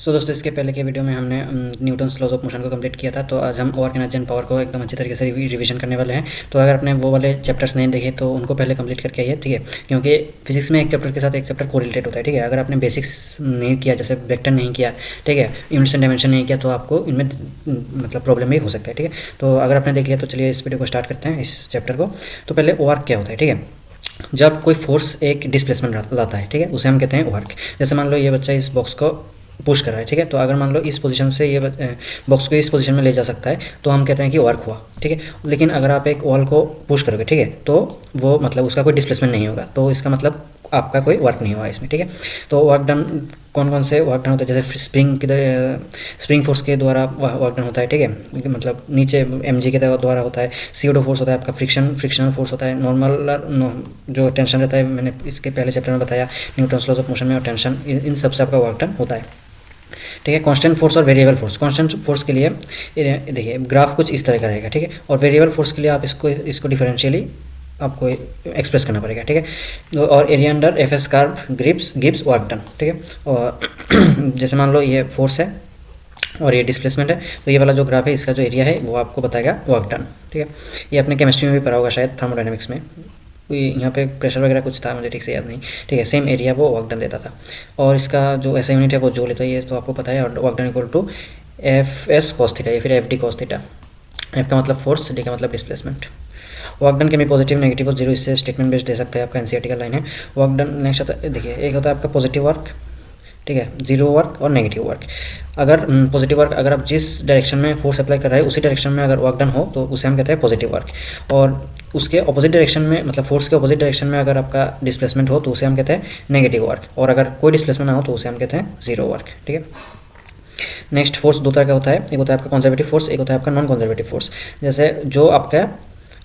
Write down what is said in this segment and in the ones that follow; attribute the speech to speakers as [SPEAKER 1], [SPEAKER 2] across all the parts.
[SPEAKER 1] सो दोस्तों, इसके पहले के वीडियो में हमने न्यूटन्स लॉज ऑफ मोशन को कंप्लीट किया था। तो आज हम वर्क एनर्जी एंड पावर को एकदम अच्छी तरीके से रिवीजन करने वाले हैं। तो अगर आपने वो वाले चैप्टर्स नहीं देखे तो उनको पहले कंप्लीट करके आइए, ठीक है। क्योंकि फिजिक्स में एक चैप्टर के साथ एक चैप्टर कोरिलेटेड होता है, ठीक है। अगर आपने बेसिक्स नहीं किया, जैसे वेक्टर नहीं किया, ठीक है, यूनिट्स एंड डायमेंशन नहीं किया, तो आपको इनमें मतलब प्रॉब्लम भी हो सकता है, ठीक है। तो अगर आपने देख लिया तो चलिए इस वीडियो को स्टार्ट करते हैं, इस चैप्टर को। तो पहले वर्क क्या होता है, ठीक है। जब कोई फोर्स एक डिस्प्लेसमेंट लाता है, ठीक है, उसे हम कहते हैं वर्क। जैसे मान लो ये बच्चा इस बॉक्स को पुश कर रहा है, ठीक है। तो अगर मान लो इस पोजीशन से ये बॉक्स को इस पोजीशन में ले जा सकता है, तो हम कहते हैं कि वर्क हुआ, ठीक है। लेकिन अगर आप एक वॉल को पुश करोगे, ठीक है, तो वो मतलब उसका कोई डिस्प्लेसमेंट नहीं होगा, तो इसका मतलब आपका कोई वर्क नहीं हुआ इसमें, ठीक है। तो वर्क डन कौन कौन से वर्क डन होता है, जैसे स्प्रिंग फोर्स के द्वारा वर्क डन होता है, ठीक है। मतलब नीचे mg के द्वारा होता है। CO2 फोर्स होता है आपका, फ्रिक्शनल फोर्स होता है। नॉर्मल जो टेंशन रहता है, मैंने इसके पहले चैप्टर में बताया न्यूटन्स लॉज ऑफ मोशन में, और टेंशन इन सब से आपका वर्क डन होता है, ठीक है। कांस्टेंट फोर्स और वेरिएबल फोर्स। कांस्टेंट फोर्स के लिए देखिए ग्राफ कुछ इस तरह का रहेगा, ठीक है। और वेरिएबल फोर्स के लिए आप इसको डिफरेंशियली आपको एक्सप्रेस करना पड़ेगा, ठीक है। और area under FS curve gives work done, ठीक है। और जैसे मान लो ये फोर्स है और ये डिस्प्लेसमेंट है, तो ये वाला जो ग्राफ है इसका जो एरिया है वो आपको बताएगा वर्क डन, ठीक है। ये अपने केमिस्ट्री में भी पढ़ा होगा शायद, थर्मोडायनेमिक्स में। यहाँ पे प्रेशर वगैरह कुछ था, मुझे ठीक से याद नहीं, ठीक है। सेम एरिया वो वर्क डन देता था। और इसका जो ऐसा यूनिट है वो जो लेता है, ये तो आपको पता है। और work done equal to FS cos theta या फिर FD cos थीटा। F का मतलब फोर्स, D का मतलब डिस्प्लेसमेंट। वर्क डन के भी पॉजिटिव नेगेटिव और जीरो, इससे स्टेटमेंट बेस्ड दे सकते हैं, आपका NCERT का लाइन है। वर्क डन नेक्स्ट आता है, देखिए एक होता है आपका पॉजिटिव वर्क, ठीक है, जीरो वर्क और नेगेटिव वर्क। अगर पॉजिटिव वर्क, अगर आप जिस डायरेक्शन में फोर्स अप्लाई कर रहे हैं उसी डायरेक्शन में अगर वर्क डन हो तो उसे हम कहते हैं पॉजिटिव वर्क। और उसके ऑपोजिट डायरेक्शन में, मतलब फोर्स के ऑपोजिट डायरेक्शन में अगर आपका डिस्प्लेसमेंट हो तो उसे हम कहते हैं नेगेटिव वर्क। और अगर कोई डिस्प्लेसमेंट ना हो तो उसे हम कहते हैं जीरो वर्क, ठीक है। नेक्स्ट फोर्स दो तरह का होता है, एक होता है आपका कंजर्वेटिव फोर्स, एक होता है आपका नॉन कंजर्वेटिव फोर्स। जैसे जो आपका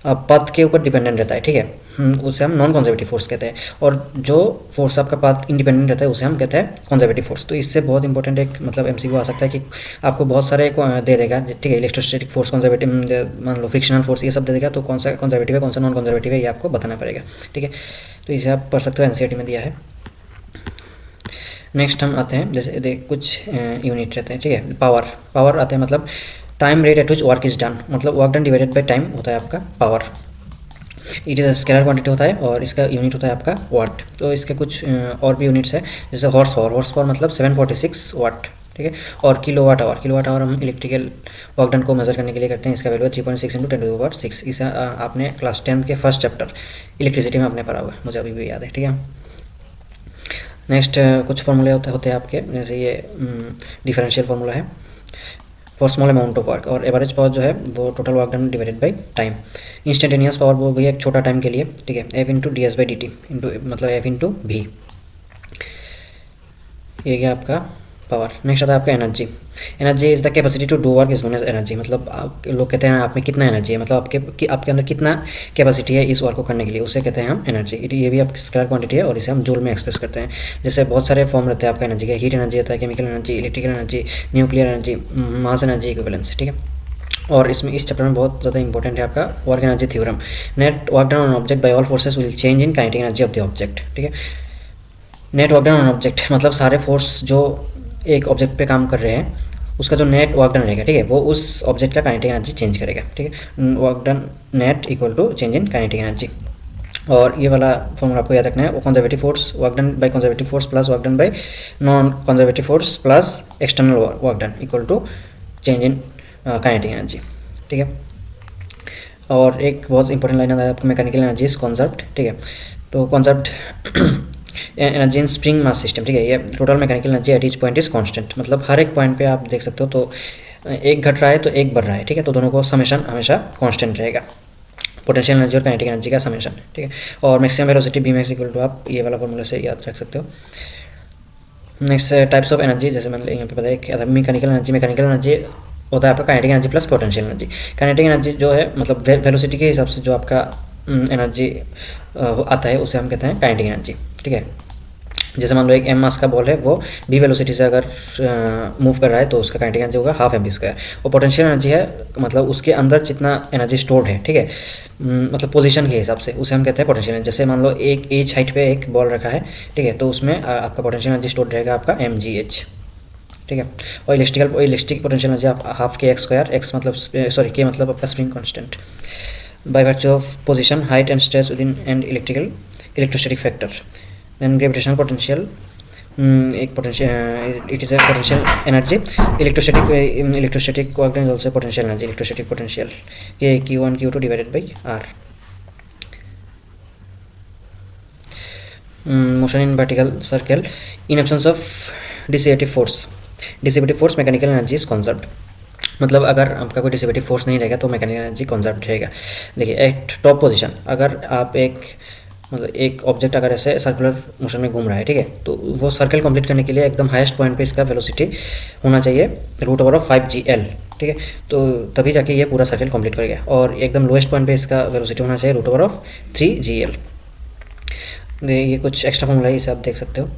[SPEAKER 1] पथ के ऊपर डिपेंडेंट रहता है, ठीक है, उसे हम नॉन कंजर्वेटिव फोर्स कहते हैं। और जो फोर्स आपका पाथ इंडिपेंडेंट रहता है उसे हम कहते हैं कंजर्वेटिव फोर्स। तो इससे बहुत इंपॉर्टेंट एक मतलब MCQ आ सकता है कि आपको बहुत सारे दे देगा, ठीक है। इलेक्ट्रोस्टैटिक फोर्स, कंजर्वेटिव, मान लो फ्रिक्शनल फोर्स, ये सब दे देगा, तो कौन सा कंजर्वेटिव है कौन सा नॉन कंजर्वेटिव है ये आपको बताना पड़ेगा, ठीक है। तो इसे आप पढ़ सकते हो, NCERT में दिया है। नेक्स्ट हम आते हैं, जैसे कुछ यूनिट रहते हैं, ठीक है। पावर आते हैं, मतलब time rate at which work is done, मतलब work done divided by time होता है आपका power. It is scalar quantity होता है और इसका यूनिट होता है आपका वाट। तो इसके कुछ और भी यूनिट्स है, जैसे हॉर्स पावर मतलब 746 वाट, ठीक है। और किलोवाट आवर हम इलेक्ट्रिकल वर्क डन को मेजर करने के लिए करते हैं। इसका वैल्यू है 3.6 × 10⁻⁶। इसे आपने क्लास 10 के फर्स्ट चैप्टर इलेक्ट्रिसिटी में आपने पढ़ा हुआ है, मुझे अभी भी याद है, ठीक है। नेक्स्ट कुछ फॉर्मूले होते हैं आपके, जैसे ये डिफरेंशियल फार्मूला है for small amount of work. और एवरेज पावर जो है वो total work done divided by time. Instantaneous power वो भी एक छोटा टाइम के लिए, ठीक है, F × ds/dt मतलब F × v। ये क्या आपका पावर। नेक्स्ट आता है आपका energy is the capacity to do work is known as energy. मतलब आप लोग कहते हैं आप में कितना एनर्जी है, मतलब आपके अंदर कितना कैपेसिटी है इस वर्क को करने के लिए, उसे कहते हैं हम एनर्जी। ये भी आपकी स्केलर क्वांटिटी है और इसे हम जूल में एक्सप्रेस करते हैं। जैसे बहुत सारे फॉर्म रहते हैं आपका एनर्जी के, हीट एनर्जी होता है, chemical energy, electrical energy, nuclear energy, mass energy equivalence, ठीक है। और इसमें इस चैप्टर में बहुत ज़्यादा इंपॉर्टेंट है आपका work energy theorem. Net work done on object by all forces will change in kinetic energy of the object, ठीक है। Net work done on object मतलब सारे फोर्स जो एक ऑब्जेक्ट पे काम कर रहे हैं उसका जो नेट वर्क डन रहेगा, ठीक है, वो उस ऑब्जेक्ट का काइनेटिक एनर्जी चेंज करेगा, ठीक है। Work done net equal to change in kinetic energy. और ये वाला फॉर्मूला आपको याद रखना है, वो conservative force work done by conservative force plus work done by non conservative force plus external work done equal to change in kinetic energy, ठीक है। और एक बहुत इंपॉर्टेंट लाइन आता है आपको, मैकेनिकल एनर्जी इज कॉन्जर्व्ड, ठीक है। तो conserved energy in spring mass system, ठीक है। ये total mechanical energy at each point is constant, मतलब हर एक पॉइंट पे आप देख सकते हो तो एक घट रहा है तो एक बढ़ रहा है, ठीक है। तो दोनों को समेशन हमेशा कांस्टेंट रहेगा, पोटेंशियल एनर्जी और काइनेटिक एनर्जी का समेशन, ठीक है। और maximum velocity Bmax equal to आप ये वाला फॉर्मूला से याद रख सकते हो। नेक्स्ट टाइप्स ऑफ एनर्जी, जैसे मैंने यहाँ पे बताया कि मैकेनिकल एनर्जी होता है आपका kinetic energy plus potential energy. Kinetic energy जो है मतलब वेलोसिटी के हिसाब से जो आपका एनर्जी आता है उसे हम कहते हैं काइनेटिक एनर्जी, ठीक है। जैसे मान लो एक m मास का बॉल है, वो v वेलोसिटी से अगर मूव कर रहा है तो उसका काइनेटिक एनर्जी होगा ½ mv²। और पोटेंशियल एनर्जी है मतलब उसके अंदर जितना एनर्जी स्टोर्ड है, ठीक है, मतलब पोजीशन के हिसाब से उसे हम कहते हैं पोटेंशियल एनर्जी। जैसे मान लो एक h हाइट पे एक बॉल रखा है, ठीक है, तो उसमें आपका पोटेंशियल एनर्जी स्टोर्ड रहेगा आपका mgh, ठीक है। और इलेक्ट्रिक पोटेंशियल एनर्जी आप half k x square, x मतलब सॉरी के मतलब आपका spring constant, by virtue of position, height and stress within and electrostatic factor. Then gravitational potential, एक potential it is a potential energy. Electrostatic coordinate is also potential energy, electrostatic potential ये Q1 Q2 divided by R। Motion in vertical circle in absence of dissipative force mechanical energy is conserved. मतलब अगर आपका कोई dissipative force नहीं रहेगा तो mechanical energy conserved रहेगा। देखिए एट टॉप पोजीशन, अगर आप एक ऑब्जेक्ट अगर ऐसे सर्कुलर मोशन में घूम रहा है, ठीक है, तो वो सर्कल कंप्लीट करने के लिए एकदम हाईएस्ट पॉइंट पे इसका वेलोसिटी होना चाहिए √5gl, ठीक है, तो तभी जाके ये पूरा सर्कल कंप्लीट करेगा। और एकदम लोएस्ट पॉइंट पे इसका वेलोसिटी होना चाहिए √3gl। ये कुछ एक्स्ट्रा फॉर्मूला है, इसे आप देख सकते हो।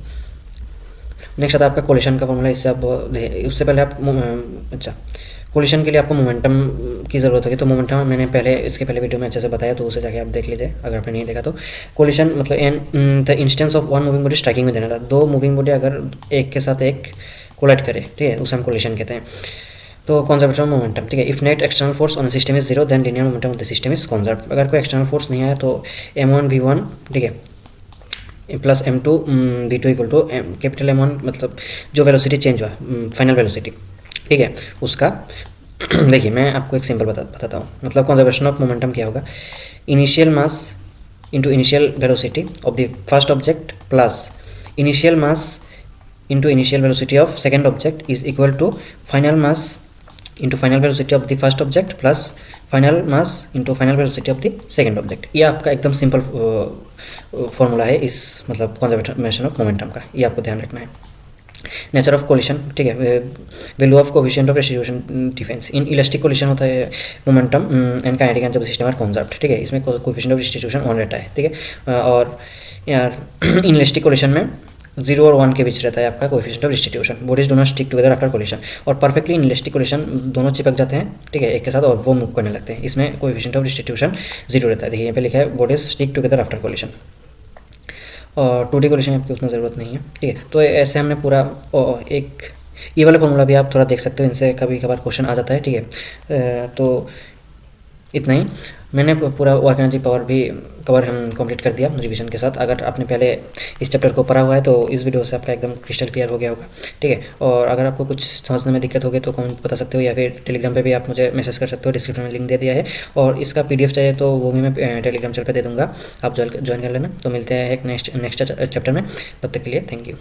[SPEAKER 1] नेक्स्ट आता है आपका कोलिशन का फॉर्मूला। इससे आप उससे पहले आप कोलिशन के लिए आपको मोमेंटम की ज़रूरत होगी। तो मोमेंटम मैंने इसके पहले वीडियो में अच्छे से बताया, तो उसे जाके आप देख लीजिए अगर आपने नहीं देखा तो। कोलिशन मतलब the instance of one moving body striking में देना, दो मूविंग बॉडी अगर एक के साथ एक कोलाइड करे, ठीक है, उसे हम कोलिशन कहते हैं। तो कंजर्वेशन ऑफ मोमेंटम, ठीक है, if net external force on system is 0 then linear momentum of the system is conserve. अगर कोई एक्सटर्नल फोर्स नहीं आया तो m1v1, ठीक है, plus m2 v2 equal to capital M1 मतलब जो वेलोसिटी चेंज हुआ फाइनल वेलोसिटी, ठीक है, उसका देखिए मैं आपको एक सिंपल बताता हूँ। मतलब कंजर्वेशन ऑफ मोमेंटम क्या होगा, initial mass into initial velocity of the first object plus initial mass into initial velocity of second object is equal to final mass into final velocity of the first object plus final mass into final velocity of the second object. ये आपका एकदम simple formula है इस मतलब conservation of momentum का, ये आपको ध्यान रखना है। नेचर ऑफ कोलिशन, ठीक है, value of coefficient of restitution defence. In elastic collision होता है momentum and kinetic energy of system are conserved, ठीक है, इसमें कोएफिशिएंट ऑफ रेस्टिट्यूशन 1 रहता है, ठीक है। और यार इलास्टिक कोलिशन में 0 और 1 के बीच रहता है आपका coefficient of restitution. Bodies do not stick together after collision. और परफेक्टली इन इलास्टिक कोलिशन दोनों चिपक जाते हैं, ठीक है, एक के साथ, और वो मूव करने लगते हैं। इसमें कोएफिशिएंट ऑफ रेस्टिट्यूशन 0 रहता है। देखिए यहाँ पे लिखा है bodies stick together after collision. और 2D कोलिशन आपकी उतना ज़रूरत नहीं है, ठीक है। तो ऐसे हमने पूरा एक ये वाला फॉर्मूला भी आप थोड़ा देख सकते हो, इनसे कभी कभार क्वेश्चन आ जाता है, ठीक है। तो इतना ही मैंने पूरा वर्क एनर्जी पावर भी कवर हम कंप्लीट कर दिया रिवीजन के साथ। अगर आपने पहले इस चैप्टर को पढ़ा हुआ है तो इस वीडियो से आपका एकदम क्रिस्टल क्लियर हो गया होगा, ठीक है। और अगर आपको कुछ समझने में दिक्कत होगी तो कमेंट बता सकते हो, या फिर टेलीग्राम पे भी आप मुझे मैसेज कर सकते हो, डिस्क्रिप्शन में लिंक दे दिया है। और इसका PDF चाहिए तो वो भी मैं टेलीग्राम चैनल पर दे दूँगा, आप ज्वाइन कर लेना। तो मिलते हैं एक नेक्स्ट चैप्टर में, तब तक के लिए थैंक यू।